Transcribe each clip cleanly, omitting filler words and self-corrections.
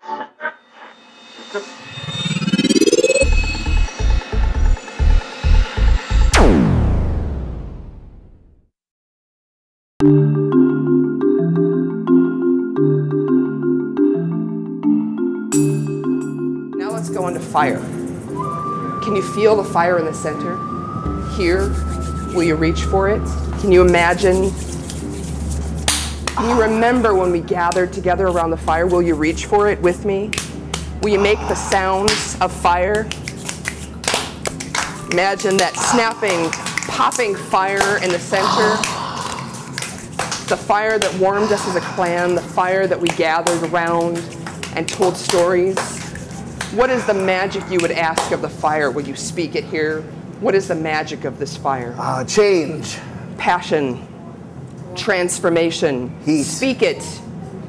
Now let's go into fire. Can you feel the fire in the center? Here, will you reach for it? Can you imagine? Can you remember when we gathered together around the fire? Will you reach for it with me? Will you make the sounds of fire? Imagine that snapping, popping fire in the center. The fire that warmed us as a clan, the fire that we gathered around and told stories. What is the magic you would ask of the fire? Will you speak it here? What is the magic of this fire? Change. Passion. Transformation. Heat. Speak it.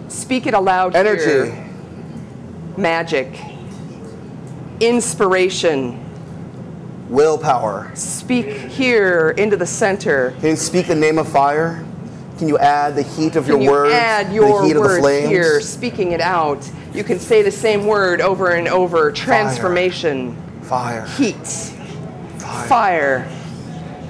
Speak it aloud. Energy. Here. Magic. Inspiration. Willpower. Speak here into the center. Can you speak the name of fire? Can you add the heat of your words? Add your the heat words of the flames? Here, speaking it out. You can say the same word over and over. Transformation. Fire. Heat. Fire.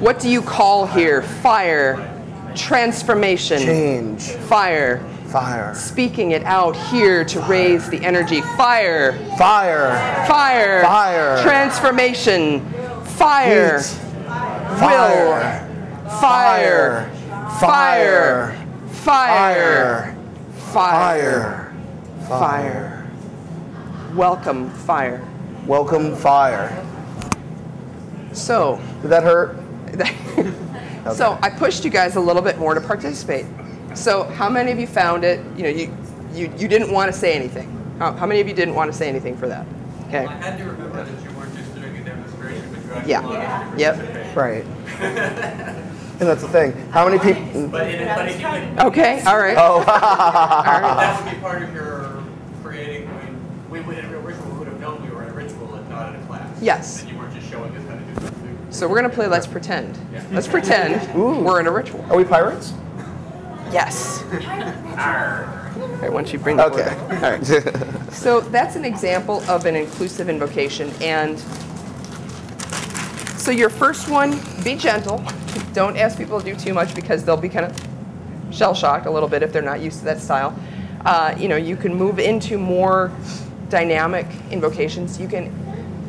What do you call here? Fire. Transformation. Change. Fire. Fire. Speaking it out here to raise the energy. Fire. Fire. Fire. Fire. Transformation. Fire. Heat. Will. Fire. Fire. Fire. Fire. Fire. Welcome, fire. Welcome, fire. So. Did that hurt? So I pushed you guys a little bit more to participate. So how many of you found it? You know, you didn't want to say anything. How many of you didn't want to say anything for that? Okay. Well, I had to remember that you weren't just doing a demonstration, but you actually Yeah. Yep. Right. And that's the thing. How many people? But you can. Okay. All right. Oh. All right. That would be part of your creating. I mean, we would in a ritual we would have known we were in a ritual and not in a class. Yes. And you weren't just showing us how to do something. So we're gonna play Let's Pretend. Yeah. Let's pretend we're in a ritual. Are we pirates? Yes. All right. Once you bring the board Okay. back. All right. So that's an example of an inclusive invocation, and so your first one, be gentle. Don't ask people to do too much because they'll be kind of shell-shocked a little bit if they're not used to that style. You know, you can move into more dynamic invocations. You can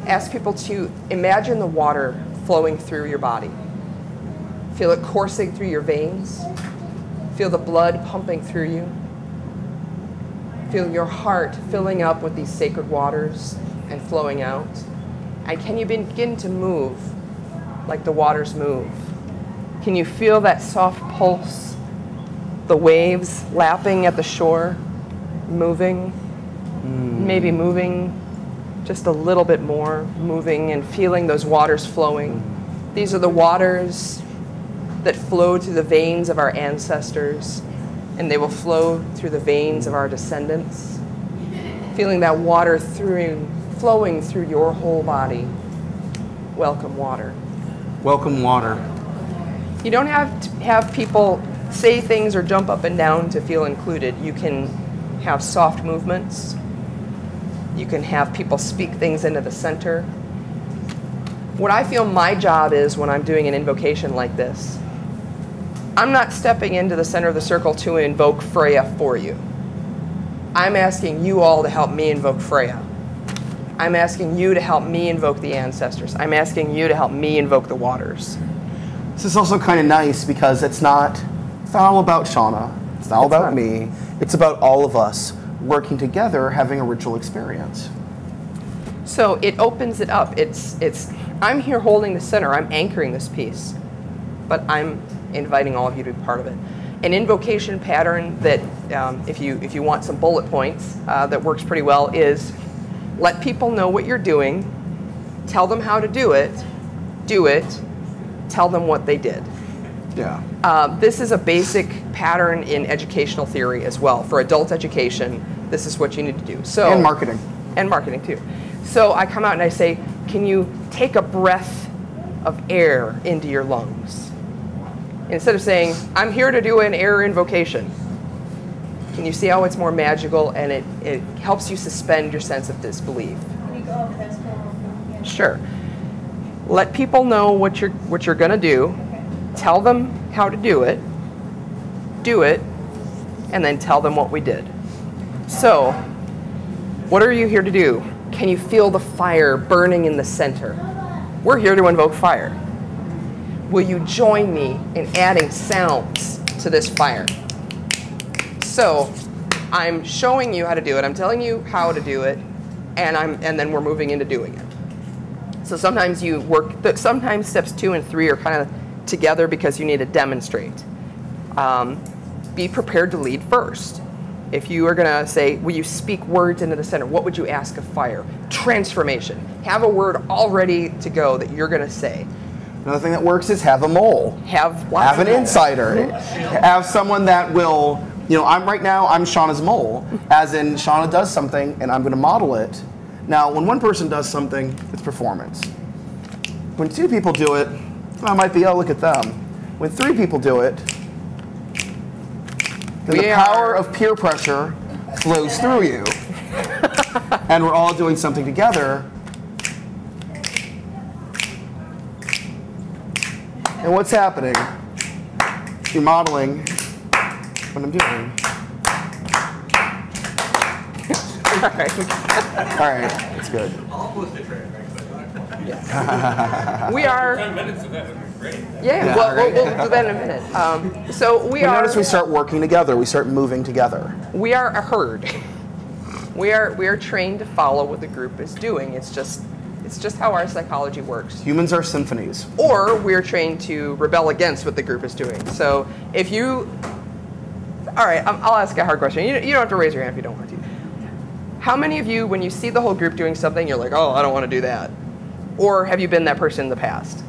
ask people to imagine the water flowing through your body. Feel it coursing through your veins. Feel the blood pumping through you. Feel your heart filling up with these sacred waters and flowing out. And can you begin to move like the waters move? Can you feel that soft pulse, the waves lapping at the shore, moving, maybe moving just a little bit more, moving and feeling those waters flowing. These are the waters that flow through the veins of our ancestors, and they will flow through the veins of our descendants. Feeling that water flowing through your whole body. Welcome, water. Welcome, water. You don't have to have people say things or jump up and down to feel included. You can have soft movements. You can have people speak things into the center. What I feel my job is when I'm doing an invocation like this, I'm not stepping into the center of the circle to invoke Freya for you. I'm asking you all to help me invoke Freya. I'm asking you to help me invoke the ancestors. I'm asking you to help me invoke the waters. This is also kind of nice because it's not all about Shauna. It's not all about me. It's about all of us working together, having a ritual experience. So it opens it up. I'm here holding the center. I'm anchoring this piece, but I'm inviting all of you to be part of it. An invocation pattern that, if you want some bullet points, that works pretty well is let people know what you're doing, tell them how to do it, tell them what they did. Yeah. This is a basic pattern in educational theory as well. For adult education, this is what you need to do. So, and marketing. And marketing too. So I come out and I say, can you take a breath of air into your lungs? Instead of saying, I'm here to do an air invocation. Can you see how it's more magical, and it helps you suspend your sense of disbelief? Can you go over those for me? Sure. Let people know what you're going to do. Okay. Tell them how to do it, and then tell them what we did. So, what are you here to do? Can you feel the fire burning in the center? We're here to invoke fire. Will you join me in adding sounds to this fire? So, I'm showing you how to do it. I'm telling you how to do it, and then we're moving into doing it. So sometimes you work. Sometimes steps 2 and 3 are kind of together because you need to demonstrate. Be prepared to lead first. If you are going to say, will you speak words into the center? What would you ask of fire? Transformation. Have a word all ready to go that you're going to say. Another thing that works is have a mole. Have an insider. Have someone that will, I'm Shauna's mole, as in Shauna does something and I'm going to model it. Now, when one person does something, it's performance. When 2 people do it, I might be, oh, look at them. When 3 people do it, then the power of peer pressure flows through you. And we're all doing something together. And what's happening? You're modeling what I'm doing. All right, that's good. Almost a train wreck. We are. 10 minutes of that would be great. Yeah, well, we'll do that in a minute. So we are. Notice we start working together. We start moving together. We are a herd. We are trained to follow what the group is doing. It's just how our psychology works. Humans are symphonies. Or we're trained to rebel against what the group is doing. So if you, all right, I'll ask a hard question. You don't have to raise your hand if you don't want to. How many of you, when you see the whole group doing something, you're like, oh, I don't want to do that? Or have you been that person in the past?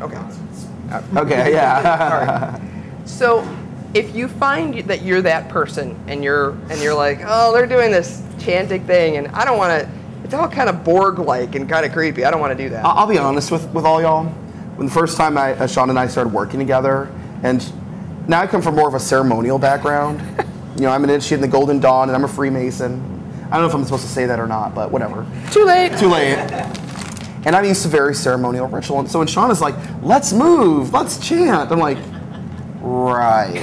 Okay. Okay, yeah. All right. So if you find that you're that person and you're like, oh, they're doing this chanting thing and I don't want to, it's all kind of Borg-like and kind of creepy. I don't want to do that. I'll be honest with all y'all. When the first time Shauna and I started working together, and now I come from more of a ceremonial background. I'm an initiate in the Golden Dawn, and I'm a Freemason. I don't know if I'm supposed to say that or not, but whatever. Too late. Too late. And I'm used to very ceremonial ritual. And so when Shauna's like, let's move, let's chant, I'm like, right.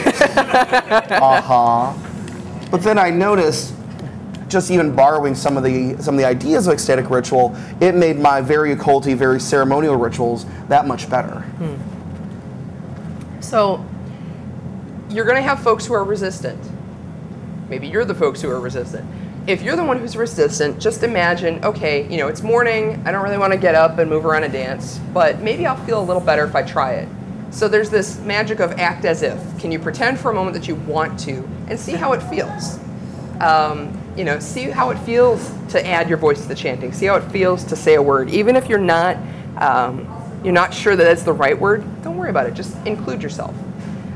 But then I noticed, just even borrowing some of the ideas of ecstatic ritual, it made my very occulty, very ceremonial rituals that much better. So you're going to have folks who are resistant. Maybe you're the folks who are resistant. If you're the one who's resistant, just imagine, okay, it's morning, I don't really want to get up and move around and dance, but maybe I'll feel a little better if I try it. So there's this magic of act as if. Can you pretend for a moment that you want to and see how it feels? See how it feels to add your voice to the chanting. See how it feels to say a word. Even if you're not sure that that's the right word, don't worry about it. Just include yourself.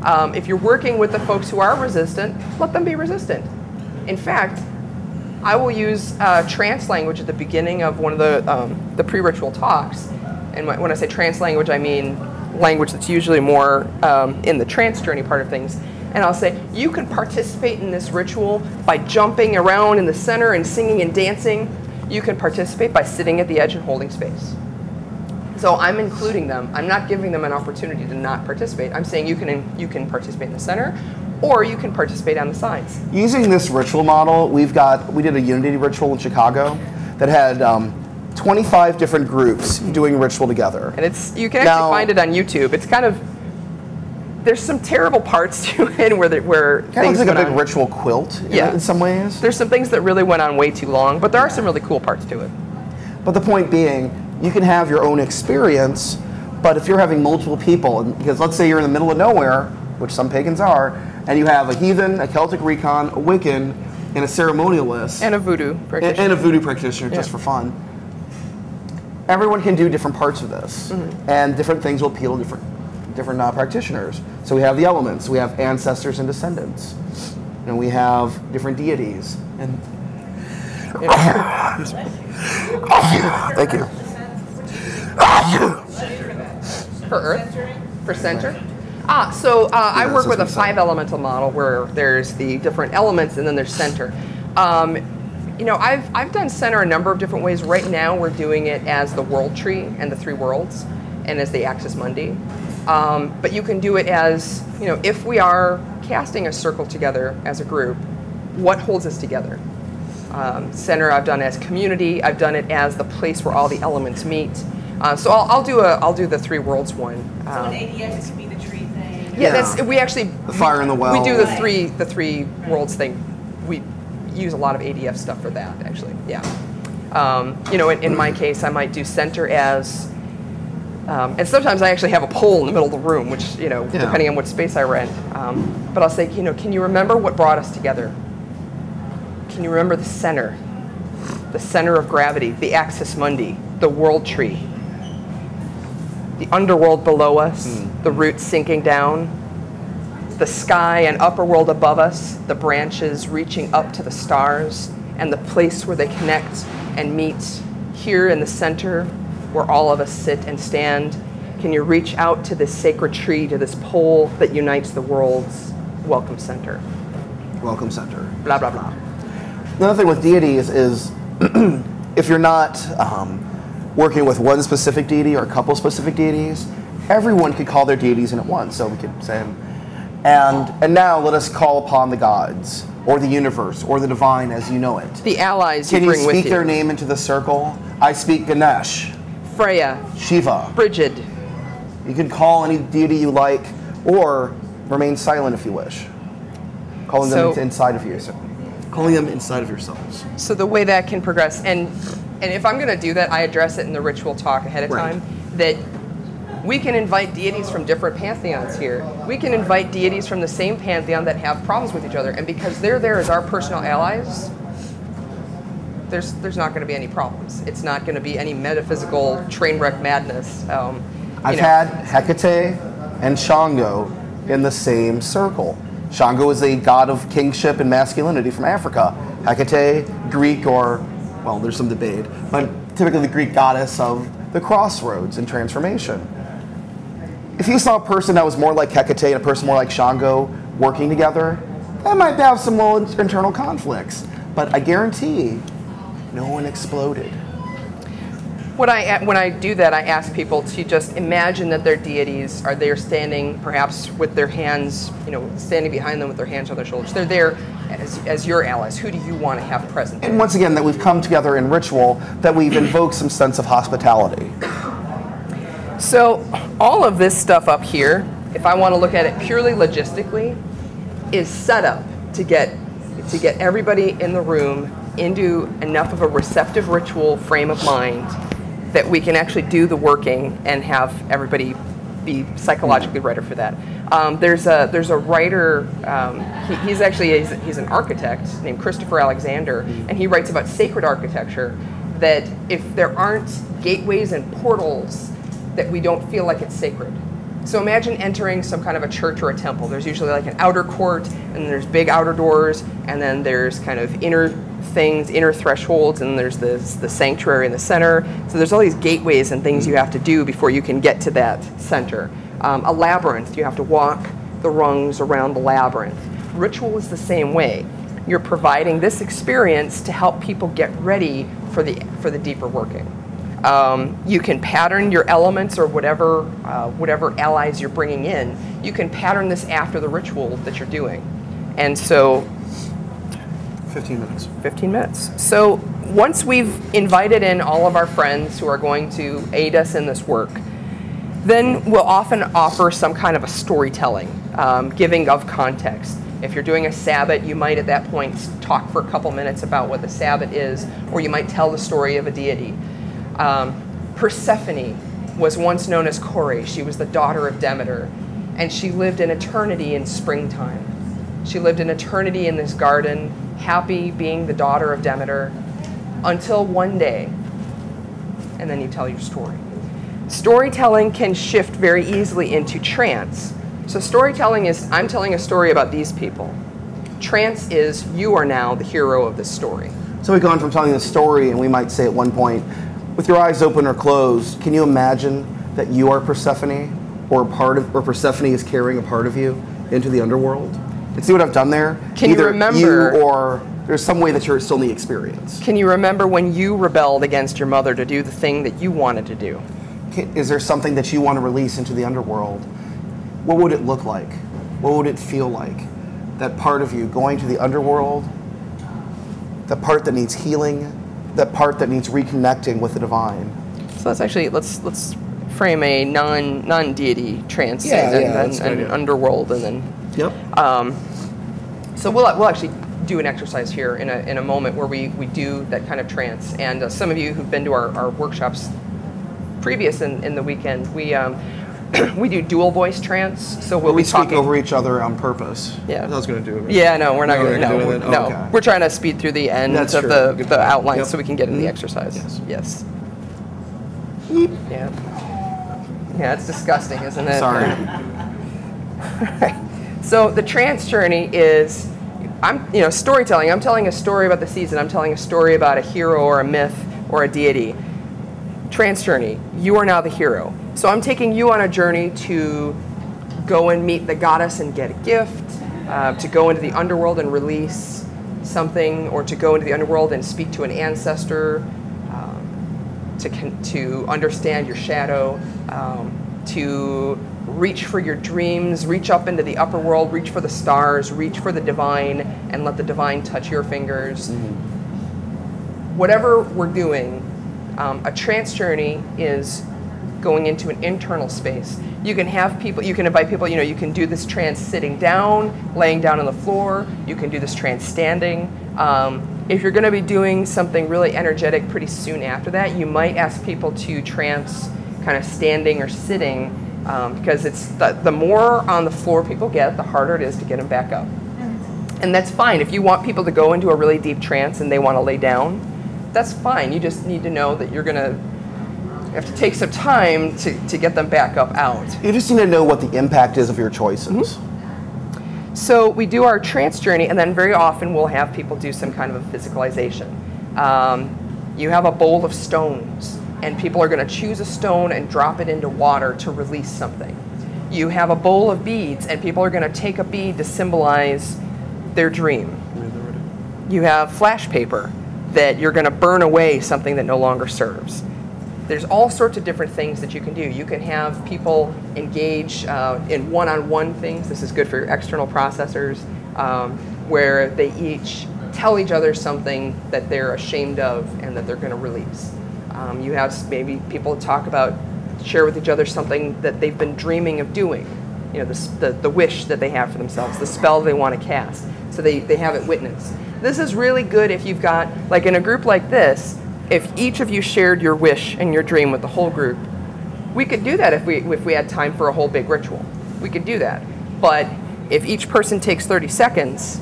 If you're working with the folks who are resistant, let them be resistant. In fact, I will use trance language at the beginning of one of the pre-ritual talks. And when I say trance language, I mean language that's usually more in the trance journey part of things. And I'll say, you can participate in this ritual by jumping around in the center and singing and dancing. You can participate by sitting at the edge and holding space. So I'm including them. I'm not giving them an opportunity to not participate. I'm saying you can participate in the center, or you can participate on the sides. Using this ritual model, we did a unity ritual in Chicago that had 25 different groups doing ritual together. And you can actually find it on YouTube. It's kind of, there's some terrible parts to it where kind of looks like a big ritual quilt in some ways. There's some things that really went on way too long, but there are some really cool parts to it. But the point being, you can have your own experience, but if you're having multiple people, because let's say you're in the middle of nowhere, which some pagans are, and you have a heathen, a Celtic recon, a Wiccan, and a ceremonialist. And a voodoo practitioner. And a voodoo practitioner, just for fun. Everyone can do different parts of this, and different things will appeal to different practitioners. So we have the elements, we have ancestors and descendants, and we have different deities. And thank you. For Earth? For center? I work with a that's what I'm saying. 5-elemental model where there's the different elements and then there's center. You know, I've done center a number of different ways. Right now we're doing it as the world tree and the 3 worlds and as the axis mundi. But you can do it as, you know, if we are casting a circle together as a group, what holds us together? Center I've done as community. I've done it as the place where all the elements meet. So I'll do the 3 worlds one. So an ADX could be the tree thing. Yeah, that's we actually The fire in the well. We do the three worlds thing. We use a lot of ADF stuff for that actually. Yeah. You know, in my case, I might do center as, and sometimes I actually have a pole in the middle of the room, which, you know, depending on what space I rent. But I'll say, you know, can you remember what brought us together? Can you remember the center of gravity, the axis mundi, the world tree, the underworld below us, the roots sinking down, the sky and upper world above us, the branches reaching up to the stars, and the place where they connect and meet here in the center where all of us sit and stand. Can you reach out to this sacred tree, to this pole that unites the worlds? Welcome center. Welcome center. Blah, blah, blah. Another thing with deities is if you're not working with one specific deity or a couple specific deities, everyone could call their deities in at once. So we could say, and now let us call upon the gods or the universe or the divine as you know it. The allies Can you you bring with speak you. their name into the circle? I speak Ganesh, Freya, Shiva. Brigid. You can call any deity you like or remain silent if you wish. Calling them inside of you. Calling them inside of yourselves. So the way that can progress, and if I'm going to do that, I address it in the ritual talk ahead of time, that we can invite deities from different pantheons here. We can invite deities from the same pantheon that have problems with each other, and because they're there as our personal allies, there's not going to be any problems. It's not going to be any metaphysical train wreck madness. I've had Hecate and Shango in the same circle. Shango is a god of kingship and masculinity from Africa. Hecate, Greek, or, well, there's some debate, but typically the Greek goddess of the crossroads and transformation. If you saw a person that was more like Hecate and a person more like Shango working together, that might have some little internal conflicts. But I guarantee no one exploded. When I do that, I ask people to just imagine that their deities are there standing, perhaps with their hands, you know, standing behind them with their hands on their shoulders. They're there as your allies. Who do you want to have present? And once again, that we've come together in ritual, that we've invoked some sense of hospitality. So all of this stuff up here, if I want to look at it purely logistically, is set up to get everybody in the room into enough of a receptive ritual frame of mind that we can actually do the working and have everybody be psychologically ready for that. There's a writer, he's an architect named Christopher Alexander, and he writes about sacred architecture, that if there aren't gateways and portals, that we don't feel like it's sacred. So imagine entering some kind of a church or a temple. There's usually like an outer court, and there's big outer doors, and then there's kind of inner things, inner thresholds, and there's the sanctuary in the center. So there's all these gateways and things you have to do before you can get to that center. A labyrinth, you have to walk the rungs around the labyrinth. Ritual is the same way. You're providing this experience to help people get ready for the deeper working. You can pattern your elements or whatever allies you're bringing in. You can pattern this after the ritual that you're doing. And so 15 minutes. 15 minutes. So once we've invited in all of our friends who are going to aid us in this work, then we'll often offer some kind of a storytelling, giving of context. If you're doing a Sabbat, you might at that point talk for a couple minutes about what the Sabbat is, or you might tell the story of a deity. Persephone was once known as Kore. She was the daughter of Demeter, and she lived in eternity in springtime. She lived in eternity in this garden, happy being the daughter of Demeter, until one day, and then you tell your story. Storytelling can shift very easily into trance. So storytelling is, I'm telling a story about these people. Trance is, you are now the hero of this story. So we've gone from telling a story, and we might say at one point, with your eyes open or closed, can you imagine that you are Persephone? or Persephone is carrying a part of you into the underworld. And see what I've done there? Can you remember? You or there's some way that you're still in the experience. Can you remember when you rebelled against your mother to do the thing that you wanted to do? Is there something that you want to release into the underworld? What would it look like? What would it feel like? That part of you going to the underworld, that part that needs healing, that part that needs reconnecting with the divine. So let's frame a non-deity trance and an underworld, and then. Yep. So we'll actually do an exercise here in a moment where we do that kind of trance. And some of you who've been to our workshops previous in the weekend, we do dual voice trance. So we'll be speak talking over each other on purpose. Yeah. I was going to do it. Yeah, no, we're not going to. No, okay. We're trying to speed through the end That's of true. the outline Yep. so we can get into the exercise. Yes. Yeah. Yeah, it's disgusting, isn't it? Sorry. So the trance journey is, storytelling. I'm telling a story about the season. I'm telling a story about a hero or a myth or a deity. Trance journey. You are now the hero. So I'm taking you on a journey to go and meet the goddess and get a gift, to go into the underworld and release something, or to go into the underworld and speak to an ancestor, to understand your shadow, to reach for your dreams, reach up into the upper world, reach for the stars, reach for the divine, and let the divine touch your fingers. Whatever we're doing, a trance journey is going into an internal space. You can have people, you can invite people, you can do this trance sitting down, laying down on the floor. You can do this trance standing. If you're going to be doing something really energetic pretty soon after that, you might ask people to trance kind of standing or sitting, because it's the more on the floor people get, the harder it is to get them back up. And that's fine. If you want people to go into a really deep trance and they want to lay down, that's fine. You just need to know that you're going to have to take some time to get them back up out. You just need to know what the impact is of your choices. So we do our trance journey, and then very often we'll have people do some kind of a physicalization. You have a bowl of stones, and people are going to choose a stone and drop it into water to release something. You have a bowl of beads, and people are going to take a bead to symbolize their dream. You have flash paper that you're going to burn away something that no longer serves. There's all sorts of different things that you can do. You can have people engage in one-on-one things. This is good for your external processors, where they each tell each other something that they're ashamed of and that they're going to release. You have maybe people share with each other something that they've been dreaming of doing. The wish that they have for themselves, the spell they want to cast, so they have it witnessed. This is really good if you've got, like in a group like this, if each of you shared your wish and your dream with the whole group. We could do that if we had time for a whole big ritual. We could do that. But if each person takes 30 seconds,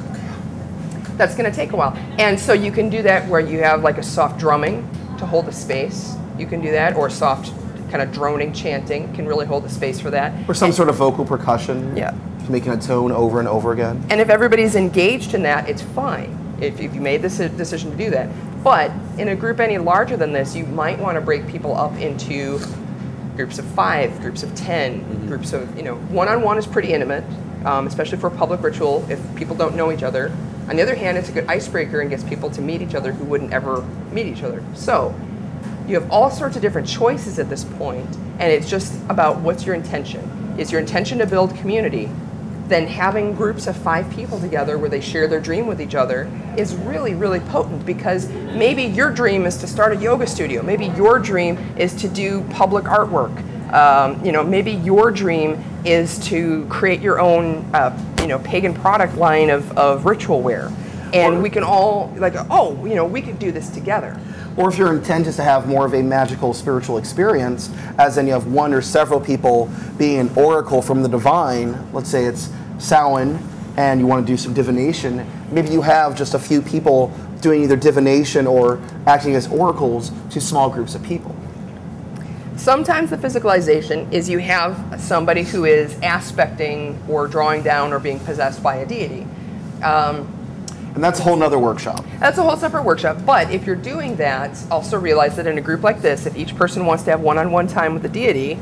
that's going to take a while. And so you can do that where you have like a soft drumming to hold the space. You can do that, or soft kind of droning chanting can really hold the space for that. Or some sort of vocal percussion. Yeah. Making a tone over and over again. And if everybody's engaged in that, it's fine. If you made this decision to do that. But in a group any larger than this, you might want to break people up into groups of 5, groups of 10, groups of, one-on-one is pretty intimate, especially for a public ritual if people don't know each other. On the other hand, it's a good icebreaker and gets people to meet each other who wouldn't ever meet each other. So you have all sorts of different choices at this point, and it's just about what's your intention. Is your intention to build community? Then having groups of 5 people together where they share their dream with each other is really, really potent, because maybe your dream is to start a yoga studio. Maybe your dream is to do public artwork. Maybe your dream is to create your own, pagan product line of ritual wear. And we can all, we could do this together. Or if your intent is to have more of a magical spiritual experience, as in you have one or several people being an oracle from the divine, let's say it's Samhain, and you want to do some divination, maybe you have just a few people doing either divination or acting as oracles to small groups of people. Sometimes the physicalization is you have somebody who is aspecting or drawing down or being possessed by a deity. And that's a whole nother workshop. That's a whole separate workshop. But if you're doing that, also realize that in a group like this, if each person wants to have one-on-one time with the deity,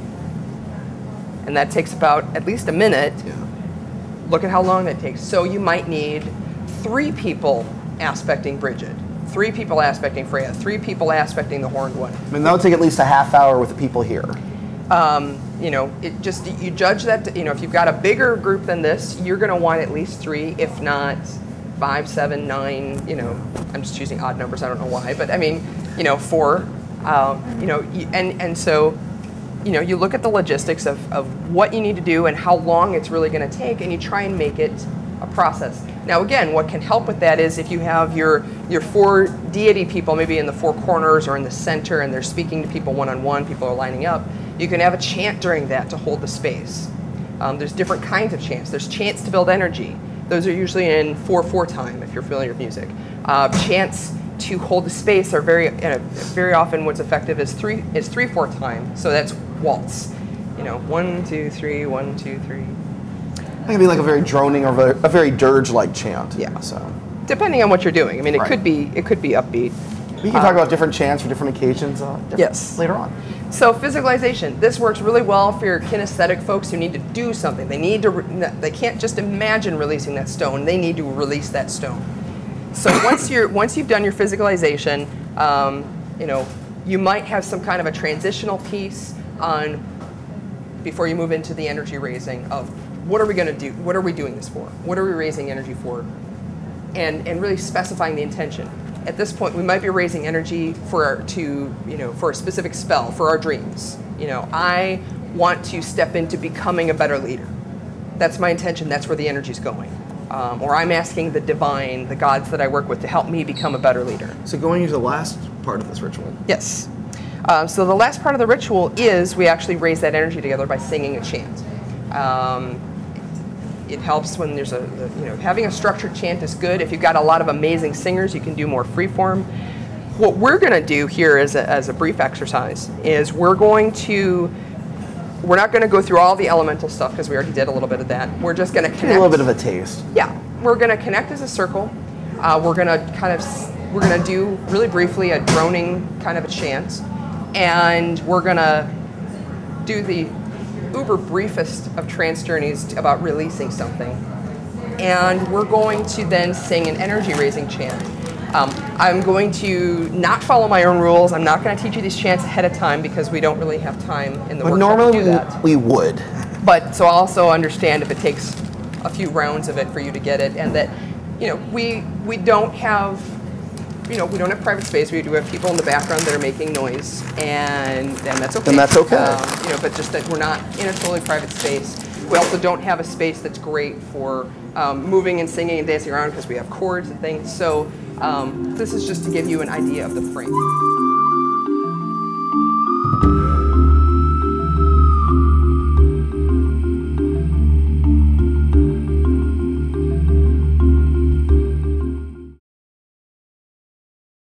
and that takes about at least a minute. Yeah. Look at how long that takes. So you might need 3 people aspecting Bridget, 3 people aspecting Freya, 3 people aspecting the horned one. I mean, that would take at least a half hour with the people here. You know, you judge that, you know, if you've got a bigger group than this, you're going to want at least 3, if not 5, 7, 9, you know, I'm just choosing odd numbers, I don't know why, but I mean, you know, 4, you know, and so, you know, you look at the logistics of what you need to do and how long it's really going to take, and you try and make it a process. Now, again, what can help with that is if you have your 4 deity people maybe in the 4 corners or in the center, and they're speaking to people one-on-one, people are lining up, you can have a chant during that to hold the space. There's different kinds of chants. There's chants to build energy. Those are usually in 4/4 time, if you're familiar with music. Chants to hold the space are very often what's effective is 3/4 time. So that's waltz. You know, 1, 2, 3, 1, 2, 3. It can be like a very droning or a very dirge-like chant. Yeah. So depending on what you're doing. I mean, it Right. could be upbeat. we can talk about different chants for different occasions. Yes. Later on. So visualization. This works really well for your kinesthetic folks who need to do something. They need to. They can't just imagine releasing that stone. They need to release that stone. So once you've done your physicalization, you know, you might have some kind of a transitional piece on before you move into the energy raising of what are we going to do? What are we doing this for? What are we raising energy for? And really specifying the intention. At this point, we might be raising energy for a specific spell, for our dreams. You know, I want to step into becoming a better leader. That's my intention. That's where the energy's going. Or I'm asking the divine, the gods that I work with, to help me become a better leader. So going into the last part of this ritual. Yes. So the last part of the ritual is we actually raise that energy together by singing a chant. It helps when there's having a structured chant is good. If you've got a lot of amazing singers, you can do more freeform. What we're going to do here as a brief exercise is we're not going to go through all the elemental stuff because we already did a little bit of that. We're just going to connect. A little bit of a taste. Yeah, we're going to connect as a circle. We're going to do really briefly a droning kind of a chant, and we're going to do the uber briefest of trance journeys about releasing something. And we're going to then sing an energy raising chant. I'm going to not follow my own rules. I'm not going to teach you these chants ahead of time because we don't really have time in the workshop normally to do that. we would. But so I also understand if it takes a few rounds of it for you to get it, and that, you know, we don't have, you know, we don't have private space. We do have people in the background that are making noise, and that's okay. Then that's okay. You know, but just that we're not in a totally private space. We also don't have a space that's great for moving and singing and dancing around because we have chords and things. So this is just to give you an idea of the frame.